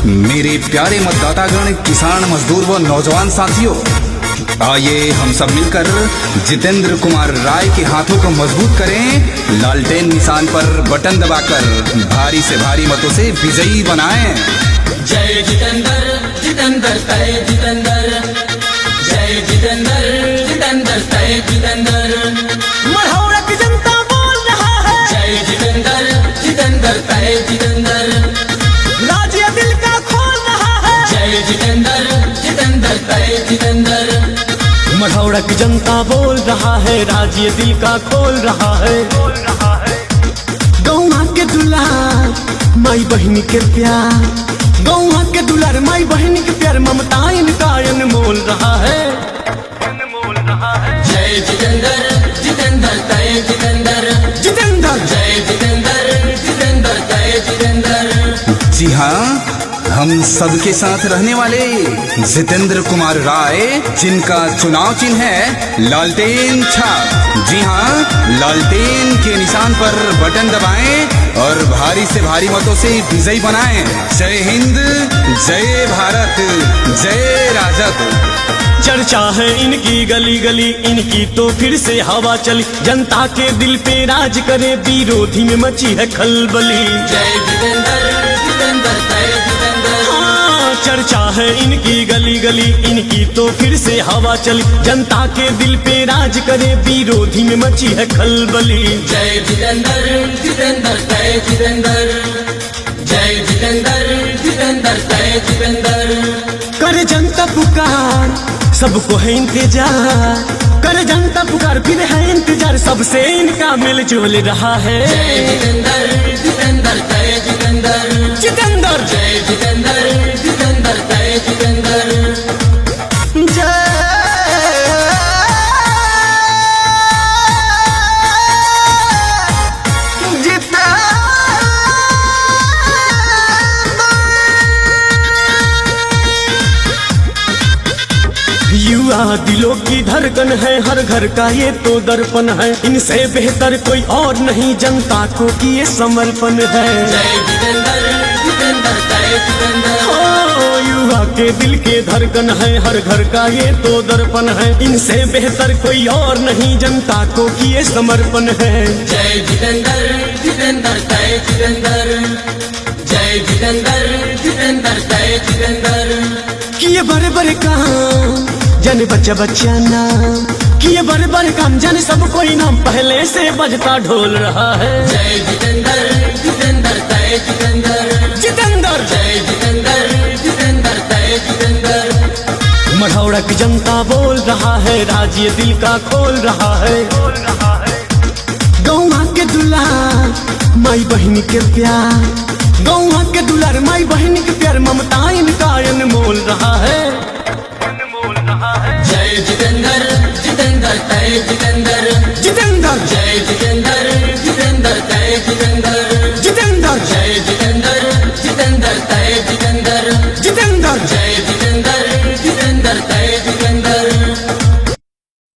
मेरे प्यारे मतदातागण, किसान, मजदूर व नौजवान साथियों, आइए हम सब मिलकर जितेंद्र कुमार राय के हाथों को मजबूत करें। लालटेन निशान पर बटन दबाकर भारी से भारी मतों से विजयी बनाएं। जय जितेंद्र, जितेंद्र तय जितेंद्र, जय जितेंद्र, जितेंद्र तय जितेंद्र। मढ़ौरा की जनता बोल रहा है जय जितेंद्र, जितेंद्र तय जितेंद्र। राज्य दिल का खोल रहा है जय जितेंद्र, जितेंद्र तय जितेंद्र। मढ़ौरा की जनता बोल रहा है, राज्य दिल का खोल रहा है। गौवा के दुलार माई बहनी के प्यार, गौवा के दुलार माई बहनी के प्यार, ममता इनका अनमोल रहा है। जय जितेंद्र, जितेंद्र तय जितेंद्र, जितेंद्र जय जितेंद्र, जितेंद्र तय जितेंद्र। जी हाँ, हम सबके साथ रहने वाले जितेंद्र कुमार राय, जिनका चुनाव चिन्ह है लालटेन छाप। जी हाँ, लालटेन के निशान पर बटन दबाएं और भारी से भारी मतों से विजयी बनाएं। जय हिंद, जय भारत, जय राजद। चर्चा है इनकी गली गली, इनकी तो फिर से हवा चली, जनता के दिल पे राज करे, विरोधी में मची है खलबली। जय जितेंद्र, जितेंद्र तय जितेंद्र। हाँ, चर्चा है इनकी गली गली, इनकी तो फिर से हवा चली, जनता के दिल पे राज करे, विरोधी में मची है खलबली। जय जितेंद्र, जितेंद्र तय जितेंद्र, जय जितेंद्र, जितेंद्र तय जितेंद्र। करे जनता पुकार, सबको है इंतजार, करे जनता पुकार, फिर है इंतजार, सबसे इनका मिलजुल रहा है। जय जितेंद्र, जितेंद्र तय जितेंद्र, जितेंद्र जय जितेंद्र, जितेंद्र तय जितेंद्र। युवा दिलों की धड़कन है, हर घर का ये तो दर्पण है, इनसे बेहतर कोई और नहीं, जनता को किए समर्पण है। जय जितेंद्र, जितेंद्र तय जितेंद्र। ओ, युवा के दिल के धड़कन है, हर घर का ये तो दर्पण है, इनसे बेहतर कोई और नहीं, जनता को किए समर्पण है। जय जितेंद्र, जितेंद्र तय जितेंद्र, जय जितेंद्र, जितेंद्र तय जितेंद्र। किए बड़े बड़े काम जाने बच्चा बच्चा नाम, किए बड़े बड़े काम जाने सब कोई नाम, पहले से बजता ढोल रहा है। जय जितेंद्र, जितेंद्र तय जितेंद्र, जितेंद्र जय जितेंद्र, जितेंद्र तय जितेंद्र। मढ़ौरा की जनता बोल रहा है, राज्य दिल का खोल रहा है। गौवा के दुलार माई बहनी के प्यार, गौवा के दुलार माई बहनी के प्यार, ममता इनका अनमोल रहा है। जय जितेंद्र, जितेंद्र तय जितेंद्र, जितेंद्र जय जितेंद्र, जितेंद्र तय जितेंद्र, जितेंद्र जय जितेंद्र, जितेंद्र तय जितेंद्र, जितेंद्र जय जितेंद्र, जितेंद्र तय जितेंद्र।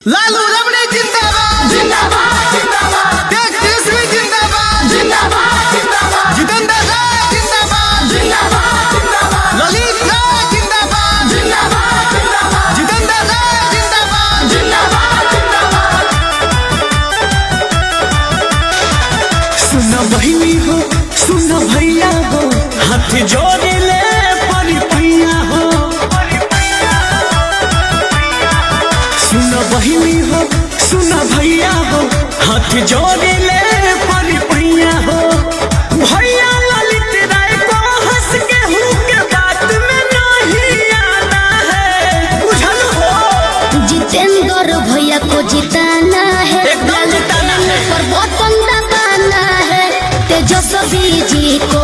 लालू रबड़े जिंदाबाद, जिंदाबाद जिंदाबाद तेजस्वी जिंदाबाद, जिंदाबाद जिंदाबाद जितेंद्र राय जिंदाबाद, जिंदाबाद जिंदाबाद ललित राय जिंदाबाद, जिंदाबाद जिंदाबाद जितेंद्र राय जिंदाबाद। जिंदाबाद जिंदाबाद। सुना बहिनी हो, सुना भैया हो, हाथ जोड़ ले परी भैया हो। सुना बहिनी हो, सुना भैया हो, हाथ जोड़ ले परी भैया हो। भैया ललित राय को हंस के हूँ के बात में नहीं आना है, बुझल हो। जितेंद्र भैया को जिताना है, एकदम जिताना है। पर बटन दबाना है, तेजस्वी जी को